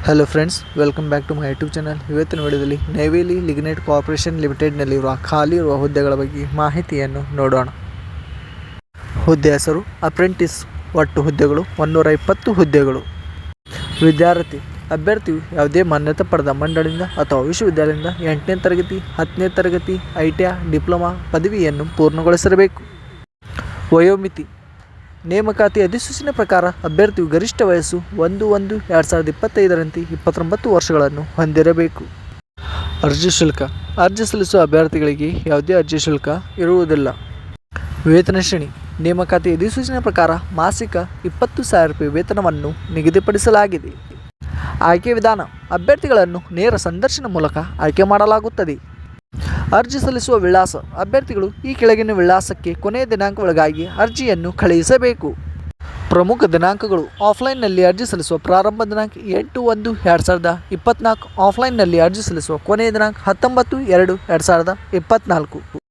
Hello friends, welcome back to my YouTube channel. ಇವತ್ತಿನ ವಿಡಿಯೋದಲ್ಲಿ ನೇವಿಲಿ lignite corporation ಲಿಮಿಟೆಡ್ನಲ್ಲಿರುವ ಖಾಲಿ ಇರುವ ಹುದ್ದೆಗಳ ಬಗ್ಗೆ ಮಾಹಿತಿಯನ್ನು ನೋಡೋಣ. ಹುದ್ದೆ ಹೆಸರು ಅಪ್ರೆಂಟಿಸ್. ಒಟ್ಟು ಹುದ್ದೆಗಳು 120 ಹುದ್ದೆಗಳು. ವಿದ್ಯಾರ್ಥಿ ಅಭ್ಯರ್ಥಿಯು ಯಾವುದೇ ಮಾನ್ಯತೆ ಪಡೆದ ಮಂಡಳಿಯಿಂದ ಅಥವಾ ವಿಶ್ವವಿದ್ಯಾಲಯದಿಂದ 8ನೇ ತರಗತಿ, 10ನೇ ತರಗತಿ, ITI, ಡಿಪ್ಲೊಮಾ ಪದವಿಯನ್ನು ಪೂರ್ಣಗೊಳಿಸಿರಬೇಕು. ವಯೋಮಿತಿ ನೇಮಕಾತಿ ಅಧಿಸೂಚನೆ ಪ್ರಕಾರ ಅಭ್ಯರ್ಥಿಯು ಗರಿಷ್ಠ ವಯಸ್ಸು 1/1/2025ರಂತೆ 29 ವರ್ಷಗಳನ್ನು ಹೊಂದಿರಬೇಕು. ಅರ್ಜಿ ಶುಲ್ಕ. ಅರ್ಜಿ ಸಲ್ಲಿಸುವ ಅಭ್ಯರ್ಥಿಗಳಿಗೆ ಯಾವುದೇ ಅರ್ಜಿ ಶುಲ್ಕ ಇರುವುದಿಲ್ಲ. ವೇತನ ಶ್ರೇಣಿ. ನೇಮಕಾತಿ ಅಧಿಸೂಚನೆ ಪ್ರಕಾರ ಮಾಸಿಕ 20,000 ರೂಪಾಯಿ ವೇತನವನ್ನು ನಿಗದಿಪಡಿಸಲಾಗಿದೆ. ಆಯ್ಕೆ ವಿಧಾನ. ಅಭ್ಯರ್ಥಿಗಳನ್ನು ನೇರ ಸಂದರ್ಶನ ಮೂಲಕ ಆಯ್ಕೆ ಮಾಡಲಾಗುತ್ತದೆ. ಅರ್ಜಿ ಸಲ್ಲಿಸುವ ವಿಳಾಸ. ಅಭ್ಯರ್ಥಿಗಳು ಈ ಕೆಳಗಿನ ವಿಳಾಸಕ್ಕೆ ಕೊನೆಯ ದಿನಾಂಕದೊಳಗಾಗಿ ಅರ್ಜಿಯನ್ನು ಕಳುಹಿಸಬೇಕು. ಪ್ರಮುಖ ದಿನಾಂಕಗಳು. ಆಫ್ಲೈನ್ನಲ್ಲಿ ಅರ್ಜಿ ಸಲ್ಲಿಸುವ ಪ್ರಾರಂಭ ದಿನಾಂಕ 8/1/2024. ಆಫ್ಲೈನ್ನಲ್ಲಿ ಅರ್ಜಿ ಸಲ್ಲಿಸುವ ಕೊನೆಯ ದಿನಾಂಕ 19/2/2024.